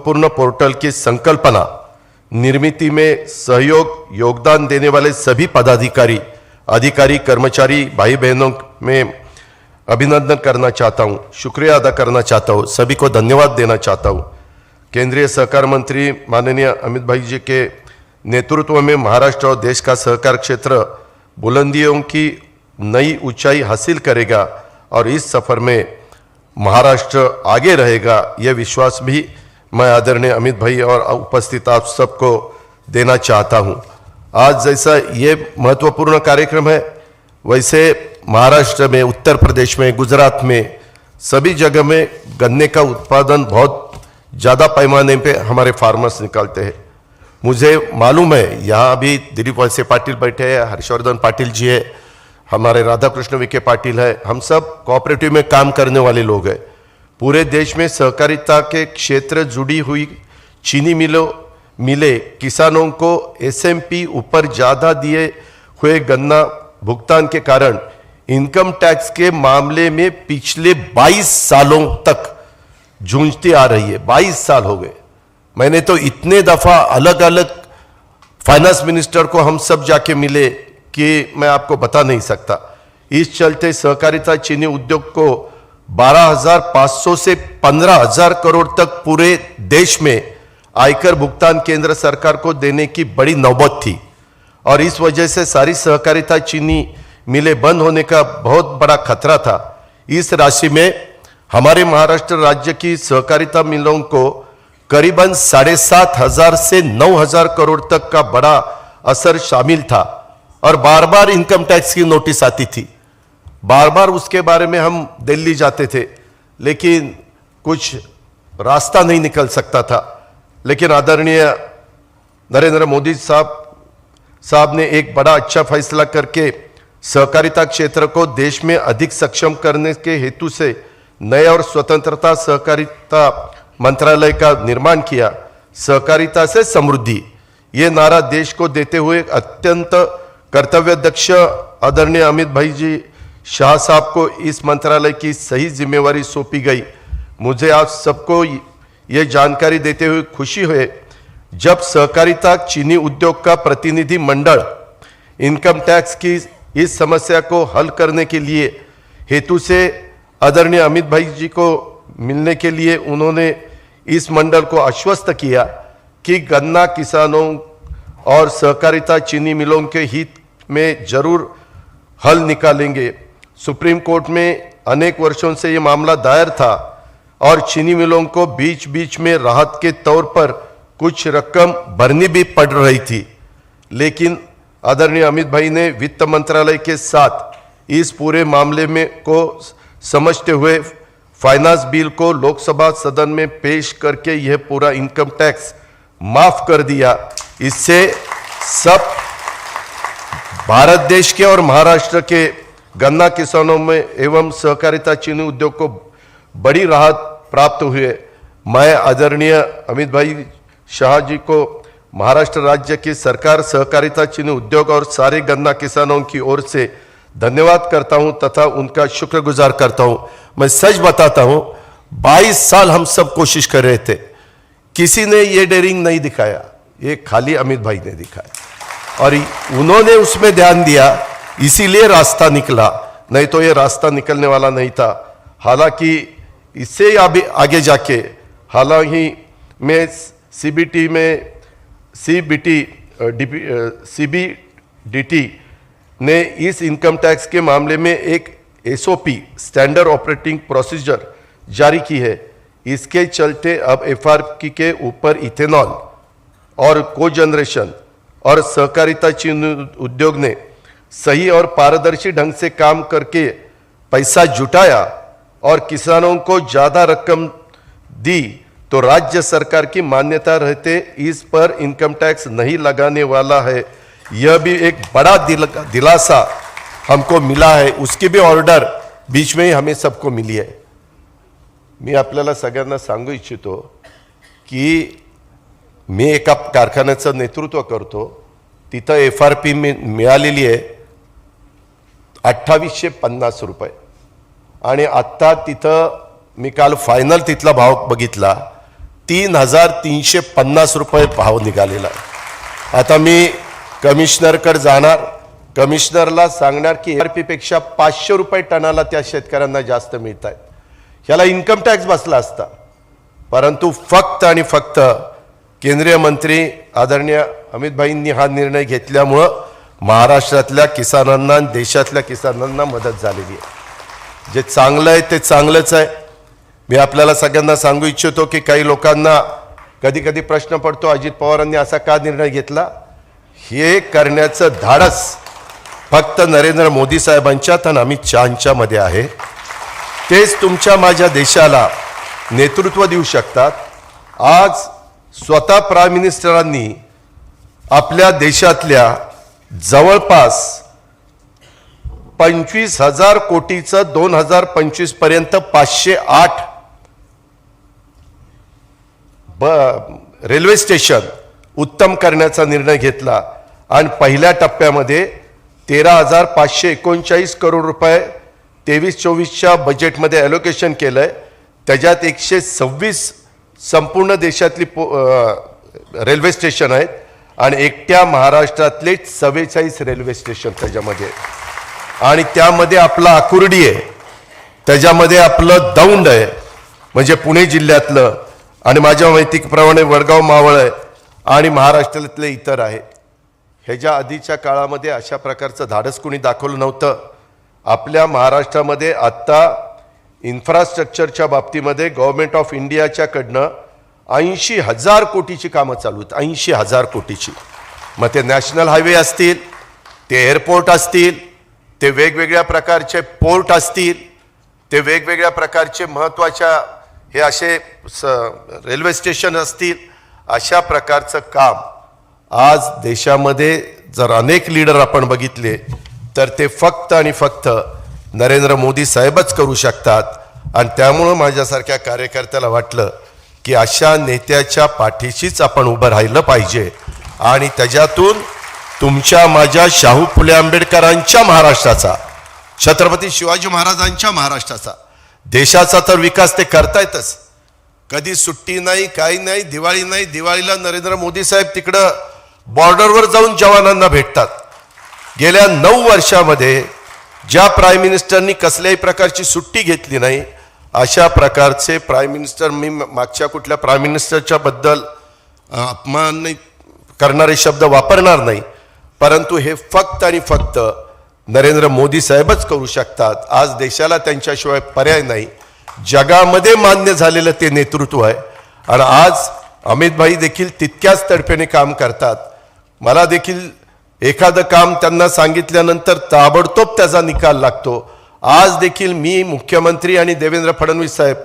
महत्वपूर्ण पोर्टल की संकल्पना निर्मिती में योगदान देने वाले सभी पदाधिकारी, अधिकारी, कर्मचारी, भाई बहनों में अभिनंदन करना चाहता हूं, शुक्रिया अदा करना चाहता हूं, सभी को धन्यवाद देना चाहता हूं। केंद्रीय सहकार मंत्री माननीय अमित भाई जी के नेतृत्व में महाराष्ट्र और देश का सहकार क्षेत्र बुलंदियों की नई ऊंचाई हासिल करेगा और इस सफर में महाराष्ट्र आगे रहेगा, यह विश्वास भी मैं आदरणीय अमित भाई और उपस्थित आप सबको देना चाहता हूं। आज जैसा ये महत्वपूर्ण कार्यक्रम है, वैसे महाराष्ट्र में, उत्तर प्रदेश में, गुजरात में सभी जगह में गन्ने का उत्पादन बहुत ज़्यादा पैमाने पे हमारे फार्मर्स निकालते हैं। मुझे मालूम है यहाँ अभी दिलीप वळसे पाटिल बैठे हैं, हर्षवर्धन पाटिल जी है, हमारे राधाकृष्ण विखे पाटिल है, हम सब कोऑपरेटिव में काम करने वाले लोग हैं। पूरे देश में सहकारिता के क्षेत्र जुड़ी हुई चीनी मिले किसानों को एसएमपी ऊपर ज़्यादा दिए हुए गन्ना भुगतान के कारण इनकम टैक्स के मामले में पिछले 22 सालों तक जूझती आ रही है। 22 साल हो गए। मैंने तो इतने दफा अलग अलग फाइनेंस मिनिस्टर को हम सब जाके मिले कि मैं आपको बता नहीं सकता। इस चलते सहकारिता चीनी उद्योग को 12,500 से 15,000 करोड़ तक पूरे देश में आयकर भुगतान केंद्र सरकार को देने की बड़ी नौबत थी और इस वजह से सारी सहकारिता चीनी मिलें बंद होने का बहुत बड़ा खतरा था। इस राशि में हमारे महाराष्ट्र राज्य की सहकारिता मिलों को करीबन 7,500 से 9,000 करोड़ तक का बड़ा असर शामिल था और बार बार इनकम टैक्स की नोटिस आती थी। बार बार उसके बारे में हम दिल्ली जाते थे, लेकिन कुछ रास्ता नहीं निकल सकता था। लेकिन आदरणीय नरेंद्र मोदी साहब ने एक बड़ा अच्छा फैसला करके सहकारिता क्षेत्र को देश में अधिक सक्षम करने के हेतु से नए और स्वतंत्रता सहकारिता मंत्रालय का निर्माण किया। सहकारिता से समृद्धि, ये नारा देश को देते हुए अत्यंत कर्तव्यदक्ष आदरणीय अमित भाई जी शाह साहब को इस मंत्रालय की सही जिम्मेवारी सौंपी गई। मुझे आप सबको ये जानकारी देते हुए खुशी हुई जब सहकारिता चीनी उद्योग का प्रतिनिधि मंडल इनकम टैक्स की इस समस्या को हल करने के लिए हेतु से आदरणीय अमित भाई जी को मिलने के लिए उन्होंने इस मंडल को आश्वस्त किया कि गन्ना किसानों और सहकारिता चीनी मिलों के हित में जरूर हल निकालेंगे। सुप्रीम कोर्ट में अनेक वर्षों से ये मामला दायर था और चीनी मिलों को बीच बीच में राहत के तौर पर कुछ रकम भरनी भी पड़ रही थी, लेकिन आदरणीय अमित भाई ने वित्त मंत्रालय के साथ इस पूरे मामले में को समझते हुए फाइनेंस बिल को लोकसभा सदन में पेश करके यह पूरा इनकम टैक्स माफ कर दिया। इससे सब भारत देश के और महाराष्ट्र के गन्ना किसानों में एवं सहकारिता चीनी उद्योग को बड़ी राहत प्राप्त हुई। मैं आदरणीय अमित भाई शाह जी को महाराष्ट्र राज्य की सरकार, सहकारिता चीनी उद्योग और सारे गन्ना किसानों की ओर से धन्यवाद करता हूं तथा उनका शुक्रगुजार करता हूं। मैं सच बताता हूं, 22 साल हम सब कोशिश कर रहे थे, किसी ने ये डेयरिंग नहीं दिखाया, ये खाली अमित भाई ने दिखाया और उन्होंने उसमें ध्यान दिया, इसीलिए रास्ता निकला, नहीं तो ये रास्ता निकलने वाला नहीं था। हालांकि इससे आगे जाके हालांकि मैं सीबीडीटी ने इस इनकम टैक्स के मामले में एक एसओपी स्टैंडर्ड ऑपरेटिंग प्रोसीजर जारी की है। इसके चलते अब एफआरपी के ऊपर इथेनॉल और कोजनरेशन और सहकारिता चीनी उद्योग ने सही और पारदर्शी ढंग से काम करके पैसा जुटाया और किसानों को ज्यादा रकम दी तो राज्य सरकार की मान्यता रहते इस पर इनकम टैक्स नहीं लगाने वाला है। यह भी एक बड़ा दिलासा हमको मिला है। उसकी भी ऑर्डर बीच में ही हमें सबको मिली है। मी आपल्याला सगळ्यांना सांगू इच्छितो की मी एका कारखान्याचं नेतृत्व करतो, तिथं एफआरपी मिळालेली आहे 2850 रुपये आणि आत्ता तिथं मी काल फायनल तिथला भाव बघितला 3,350 रुपये भाव निघालेला आहे. आता मी कमिशनरकडे जाणार, कमिशनरला सांगणार की MRP पेक्षा 500 रुपये टनाला त्या शेतकऱ्यांना जास्त मिळत आहेत. ह्याला इन्कम टॅक्स बसला असता, परंतु फक्त आणि फक्त केंद्रीय मंत्री आदरणीय अमित भाईंनी हा निर्णय घेतल्यामुळं महाराष्ट्रातल्या किसानांना, देशातल्या किसानांना मदत झालेली आहे. जे चांगलं आहे ते चांगलंच आहे. मी आपल्याला सगळ्यांना सांगू इच्छितो की काही लोकांना कधी कधी प्रश्न पडतो, अजित पवारांनी असा का निर्णय घेतला. हे करण्याचं धाडस फक्त नरेंद्र मोदी साहेबांच्यात आणि अमित शहांच्या मध्ये आहे. तेच तुमच्या माझ्या देशाला नेतृत्व देऊ शकतात. आज स्वतः प्राईम मिनिस्टरांनी आपल्या देशातल्या जवळपास 25,000 कोटीचं 2025 पर्यंत 508 रेल्वे स्टेशन उत्तम करण्याचा निर्णय घेतला आणि पहिल्या टप्प्यामध्ये 13,539 करोड रुपये 23-24च्या बजेटमध्ये ॲलोकेशन केलंय. त्याच्यात 126 संपूर्ण देशातली रेल्वे स्टेशन आहेत आणि एकट्या महाराष्ट्रातले 44 रेल्वे स्टेशन त्याच्यामध्ये, आणि त्यामध्ये आपलं आकुर्डी आहे, त्याच्यामध्ये आपलं दौंड आहे म्हणजे पुणे जिल्ह्यातलं, आणि माझ्या माहितीप्रमाणे वडगाव मावळ आहे आणि महाराष्ट्रातले इतर आहेत. ह्याच्या आधीच्या काळामध्ये अशा प्रकारचं धाडस कोणी दाखवलं नव्हतं. आपल्या महाराष्ट्रामध्ये आत्ता इन्फ्रास्ट्रक्चरच्या बाबतीमध्ये गव्हर्नमेंट ऑफ इंडियाच्याकडनं 80,000 कोटीची कामं चालू आहेत. 80,000 कोटीची. मग ते नॅशनल हायवे असतील, ते एअरपोर्ट असतील, ते वेगवेगळ्या प्रकारचे पोर्ट असतील, ते वेगवेगळ्या प्रकारचे महत्त्वाच्या हे असे रेल्वे स्टेशन असतील, अशा प्रकारचं काम आज देशामध्ये जर अनेक लीडर आपण बघितले तर ते फक्त आणि फक्त नरेंद्र मोदी साहेबच करू शकतात. आणि त्यामुळं माझ्यासारख्या कार्यकर्त्याला वाटलं की अशा नेत्याच्या पाठीशीच आपण उभं राहिलं पाहिजे आणि त्याच्यातून तुमच्या माझ्या शाहू फुले आंबेडकरांच्या महाराष्ट्राचा, छत्रपती शिवाजी महाराजांच्या महाराष्ट्राचा, देशाचा तर विकास ते करतायतच. कधी सुट्टी नाही, काही नाही, दिवाळी नाही. दिवाळीला नरेंद्र मोदी साहेब तिकडं बॉर्डरवर जाऊन जवानांना भेटतात. गेल्या 9 वर्षामध्ये ज्या प्राईम मिनिस्टरनी कसल्याही प्रकारची सुट्टी घेतली नाही, अशा प्रकारचे प्राईम मिनिस्टर, मी मागच्या कुठल्या प्राईम मिनिस्टरच्या बद्दल अपमान नाही करणारे शब्द वापरणार नाही, परंतु हे फक्त आणि फक्त नरेंद्र मोदी साहेबच करू शकतात. आज देशाला त्यांच्याशिवाय पर्याय नाही. जगामध्ये मान्य झालेलं ते नेतृत्व आहे आणि आज अमित भाई देखील तितक्याच तडफेने काम करतात. मला देखील एखादं काम त्यांना सांगितल्यानंतर ताबडतोब त्याचा निकाल लागतो. आज देखील मी मुख्यमंत्री आणि देवेंद्र फडणवीस साहेब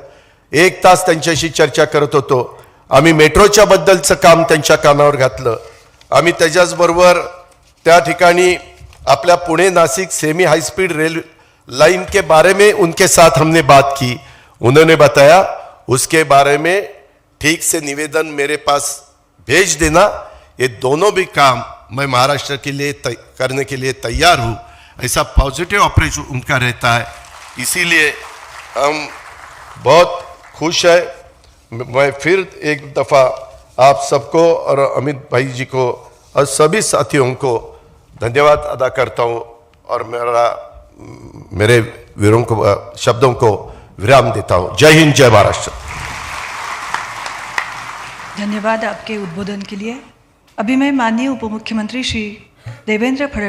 1 तास त्यांच्याशी चर्चा करत होतो. आम्ही मेट्रोच्या बद्दलचं काम त्यांच्या कानावर घातलं. आम्ही त्याच्याचबरोबर त्या ठिकाणी आपल्या पुणे नासिक सेमी हाई स्पीड रेल लाइन के बारे में उनके साथ हमने बात की. उन्होंने बताया उसके बारे में ठीक से निवेदन मेरे पास भेज देना. ये दोनों भी काम मैं महाराष्ट्र के लिए करने के लिए तैयार हूँ. ऐसा पॉजिटिव अप्रोच उनका रहता है, इसीलिए हम बहुत खुश है. मैं फिर एक दफ़ा आप सबको और अमित भाई जी को और सभी साथियों को धन्यवाद अदा करता हूँ और मेरे वीरों को शब्दों को विराम देता हूँ. जय हिंद, जय महाराष्ट्र. धन्यवाद आपके उद्बोधन के लिए. अभी मैं माननीय उप मुख्यमंत्री श्री देवेंद्र फडणवीस